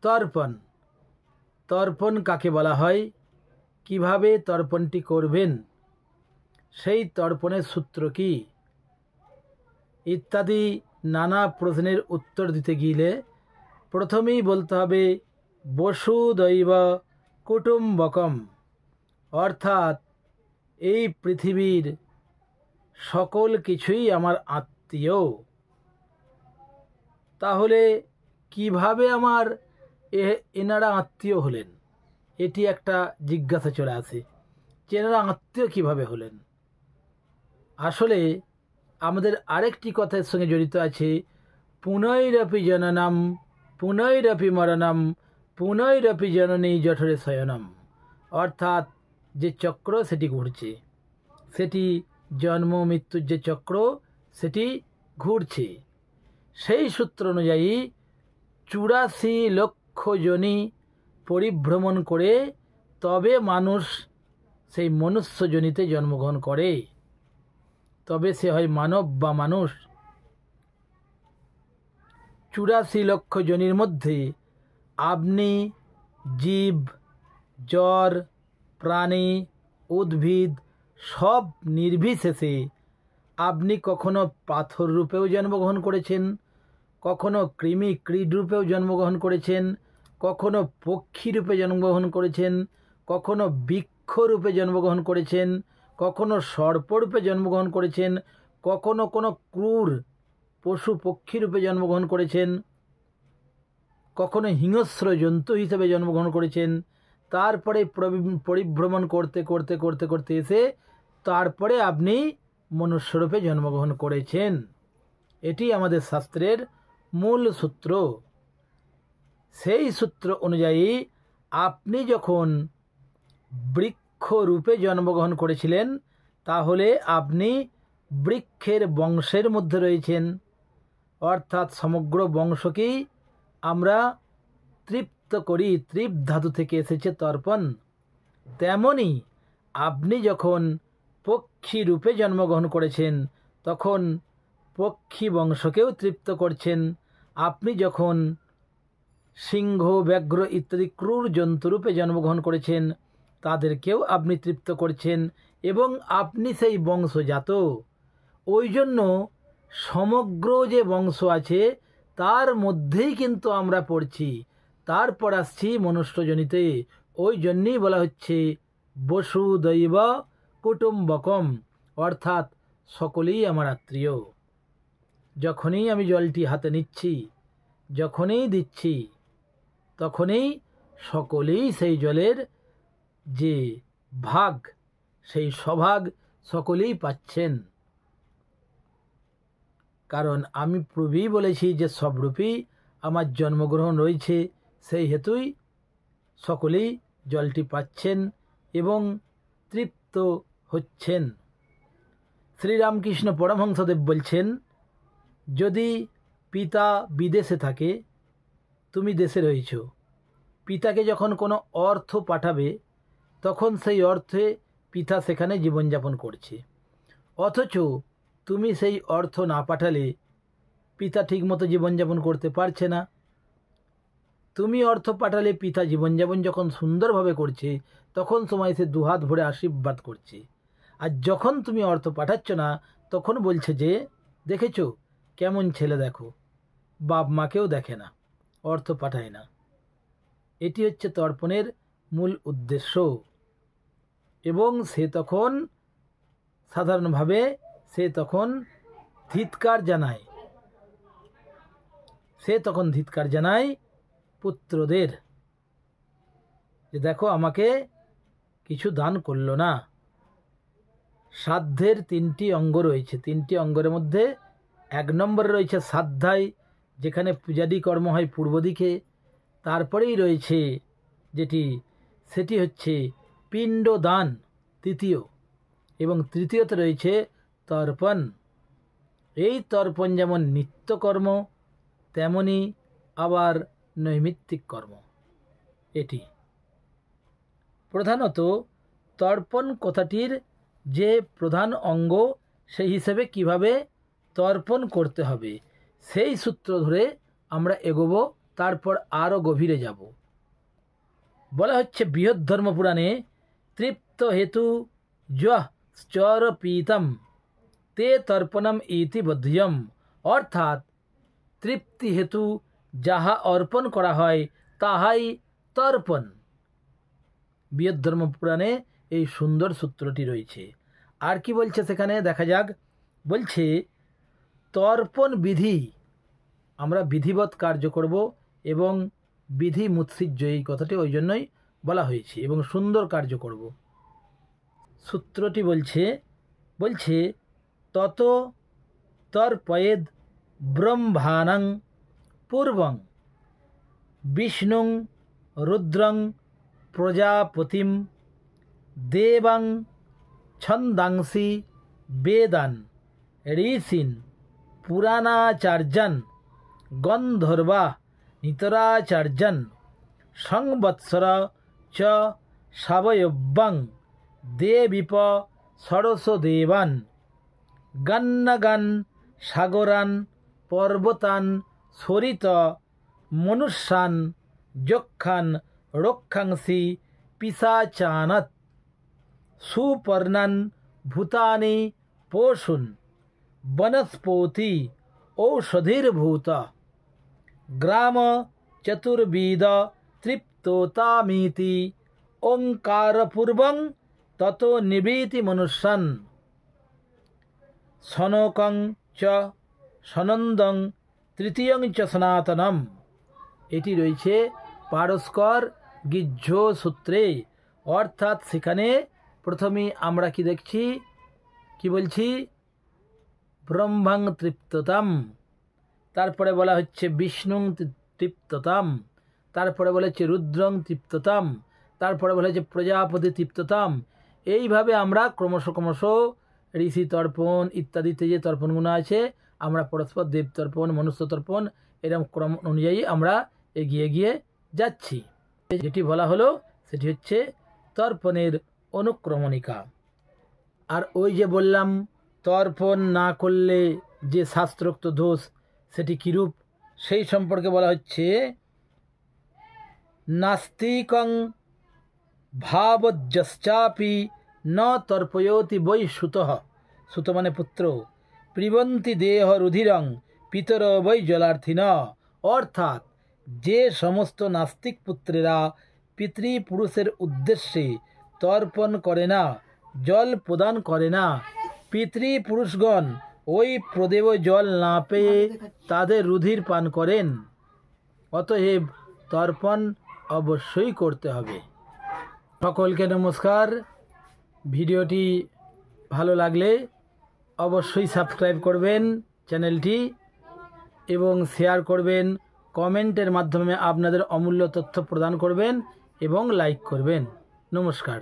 তর্পণ, তর্পণ কাকে বলা হয়, কিভাবে তর্পণটি করবেন, সেই তর্পণের সূত্র কি ইত্যাদি নানা প্রশ্নের উত্তর দিতে গেলে প্রথমেই বলতে হবে বসুদৈব কুটুম্বকম, অর্থাৎ এই পৃথিবীর সকল কিছুই আমার আত্মীয়। তাহলে কিভাবে আমার এনারা আত্মীয় হলেন, এটি একটা জিজ্ঞাসা চলে আসে যে এনারা আত্মীয় কীভাবে হলেন। আসলে আমাদের আরেকটি কথার সঙ্গে জড়িত আছে, পুনৈরপি জননম পুনৈরপি মরণম পুনৈরপি জননী জঠরে শয়নম, অর্থাৎ যে চক্র সেটি ঘুরছে, সেটি জন্ম মৃত্যুর যে চক্র সেটি ঘুরছে। সেই সূত্র অনুযায়ী 84 লক্ষ যোনি পরিভ্রমণ করে তবে মানুষ সেই মনুষ্য যোনিতে জন্মগ্রহণ করে, তবে সে হয় মানব বা মানুষ। 84 লক্ষ যোনির মধ্যে আপনি জীব, জড়, প্রাণী, উদ্ভিদ সব নির্বিশেষে আপনি কখনো পাথর রূপেও জন্মগ্রহণ করেছেন, কখনো কৃমি কীট রূপেও জন্মগ্রহণ করেছেন, কখনো পক্ষী রূপে জন্মগ্রহণ করেছেন, কখনো বৃক্ষ রূপে জন্মগ্রহণ করেছেন, কখনো সর্পরূপে জন্মগ্রহণ করেছেন, কখনো কোনো ক্রূর পশু পক্ষী রূপে জন্মগ্রহণ করেছেন, কখনো হিংস্র জন্তু হিসেবে জন্মগ্রহণ করেছেন। তারপরে পরিভ্রমণ করতে করতে করতে করতে এসে তারপরে আপনি মনুষ্যরূপে জন্মগ্রহণ করেছেন। এটি আমাদের শাস্ত্রের মূল সূত্র। সেই সূত্র অনুযায়ী আপনি যখন বৃক্ষরূপে জন্মগ্রহণ করেছিলেন, তাহলে আপনি বৃক্ষের বংশের মধ্যে রয়েছেন, অর্থাৎ সমগ্র বংশকেই আমরা তৃপ্ত করি, তৃপ ধাতু থেকে এসেছে তর্পণ। তেমনি আপনি যখন পক্ষী রূপে জন্মগ্রহণ করেছেন, তখন পক্ষী বংশকেও তৃপ্ত করছেন। আপনি যখন সিংহ, ব্যাঘ্র ইত্যাদি ক্রূর জন্তুরূপে জন্মগ্রহণ করেছেন, তাদেরকেও আপনি তৃপ্ত করছেন এবং আপনি সেই বংশজাত। ওই জন্য সমগ্র যে বংশ আছে তার মধ্যেই কিন্তু আমরা পড়ছি, তারপর আসছি মনুষ্যজনিতে। ওই জন্যই বলা হচ্ছে বসুদৈব কুটুম্বকম, অর্থাৎ সকলেই আমার আত্মীয়। যখনই আমি জলটি হাতে নিচ্ছি, যখনই দিচ্ছি, তখনই সকলেই সেই জলের যে ভাগ, সেই স্বভাগ সকলেই পাচ্ছেন। কারণ আমি পূর্বেই বলেছি যে সবরূপেই আমার জন্মগ্রহণ রয়েছে, সেই হেতুই সকলেই জলটি পাচ্ছেন এবং তৃপ্ত হচ্ছেন। শ্রীরামকৃষ্ণ পরমহংসদেব বলছেন, যদি পিতা বিদেশে থাকে, তুমি দেশে রয়েছ, পিতাকে যখন কোনো অর্থ পাঠাবে তখন সেই অর্থে পিতা সেখানে জীবনযাপন করছে, অথচ তুমি সেই অর্থ না পাঠালে পিতা ঠিকমতো জীবনযাপন করতে পারছে না। তুমি অর্থ পাঠালে পিতা জীবনযাপন যখন সুন্দরভাবে করছে, তখন সময় সে দুহাত ভরে আশীর্বাদ করছে। আর যখন তুমি অর্থ পাঠাচ্ছ না, তখন বলছে যে দেখেছো কেমন ছেলে, দেখো বাপ মাকেও দেখে না, অর্থ পাঠায় না। এটি হচ্ছে তর্পণের মূল উদ্দেশ্য। এবং সে তখন সাধারণভাবে সে তখন ধিক্কার জানায়, পুত্রদের যে দেখো আমাকে কিছু দান করলো না। শ্রাদ্ধের 3টি অঙ্গ রয়েছে, 3টি অঙ্গের মধ্যে 1 নম্বরে রয়েছে শ্রাদ্ধায়, যেখানে পূজাদি কর্ম হয় পূর্ব দিকে। তারপরেই রয়েছে সেটি হচ্ছে পিণ্ডদান তৃতীয়, এবং তৃতীয়তে রয়েছে তর্পণ। এই তর্পণ যেমন নিত্যকর্ম, তেমনি আবার নৈমিত্তিক কর্ম। এটি প্রধানত তর্পণ কথাটির যে প্রধান অঙ্গ, সেই হিসেবে কিভাবে তর্পণ করতে হবে সেই সূত্র ধরে আমরা এগোবো তারপর আরও গভীরে যাব। বলা হচ্ছে বৃহৎ ধর্ম পুরাণে তৃপ্ত হেতু চর পীতম তে তর্পণম ইতি বধ্যম, অর্থাৎ তৃপ্তি হেতু যাহা অর্পণ করা হয় তাহাই তর্পণ। বৃহৎ ধর্ম পুরাণে এই সুন্দর সূত্রটি রয়েছে। আর কি বলছে সেখানে দেখা যাক। বলছে তর্পণ বিধি, আমরা বিধিবৎ কার্য করব এবং বিধি মুৎসিজ্জ, এই কথাটি ওই জন্যই বলা হয়েছে, এবং সুন্দর কার্য করব। সূত্রটি বলছে তত তর্পয়েদ ব্রহ্মাণং পূর্বং বিষ্ণুং রুদ্রং প্রজাপতিম দেবাং ছন্দাংসি বেদান ঋষিন পুরাণাচার্যান গন্ধর্বা নিতরাচার্যান সংবৎসর চ সাবয়ব্যং দেবীপ ষড়শ দেবান গান্নাগান সাগরান পর্বতান সরিত মনুষ্যান যক্ষান রক্ষাংসি পিশাচানাৎ সুপর্ণান ভূতানি পশুন বনস্পতি ঔষধির্ভূত গ্রাম চতুর্বিদ তৃপ্ততামিতি ওঙ্কারপূর্বং তত নিবৃতি মনুষ্যান সনকং চ সনন্দং তৃতীয়ং চ সনাতনম। এটি রয়েছে পারস্কর গিহ্য সূত্রে। অর্থাৎ সেখানে প্রথমেই আমরা কি দেখছি, কি বলছি, ব্রহ্মাং তৃপ্ততাম, তারপরে বলা হচ্ছে বিষ্ণুং তৃপ্ততাম, তারপরে বলা হচ্ছে রুদ্রং তৃপ্ততাম, তারপরে বলা হচ্ছে প্রজাপতি তৃপ্ততাম। এইভাবে আমরা ক্রমশ ঋষি তর্পণ ইত্যাদিতে যে তর্পণগুলো আছে, আমরা পরস্পর দেব তর্পণ, মনুষ্য তর্পণ, এরকম ক্রম অনুযায়ী আমরা এগিয়ে যাচ্ছি। যেটি বলা হলো সেটি হচ্ছে তর্পণের অনুক্রমণিকা। আর ওই যে বললাম তর্পণ না করলে যে শাস্ত্রোক্ত দোষ, সেটি কিরূপ, সেই সম্পর্কে বলা হচ্ছে নাস্তিকং ভাবজ্যশ্চাপি ন তর্পয়তি বৈ সুতঃ, সুত মানে পুত্র, প্রিবন্তি দেহ রুধিরং পিতর বৈ জলার্থিন। অর্থাৎ যে সমস্ত নাস্তিক পুত্রেরা পিতৃপুরুষের উদ্দেশ্যে তর্পণ করে না, জল প্রদান করে না, পিতৃপুরুষগণ ওই প্রদেব জল না পেয়ে তাদের রুধির পান করেন। অতএব তর্পণ অবশ্যই করতে হবে। সকলকে নমস্কার। ভিডিওটি ভালো লাগলে অবশ্যই সাবস্ক্রাইব করবেন চ্যানেলটি এবং শেয়ার করবেন, কমেন্টের মাধ্যমে আপনাদের অমূল্য তথ্য প্রদান করবেন এবং লাইক করবেন। নমস্কার।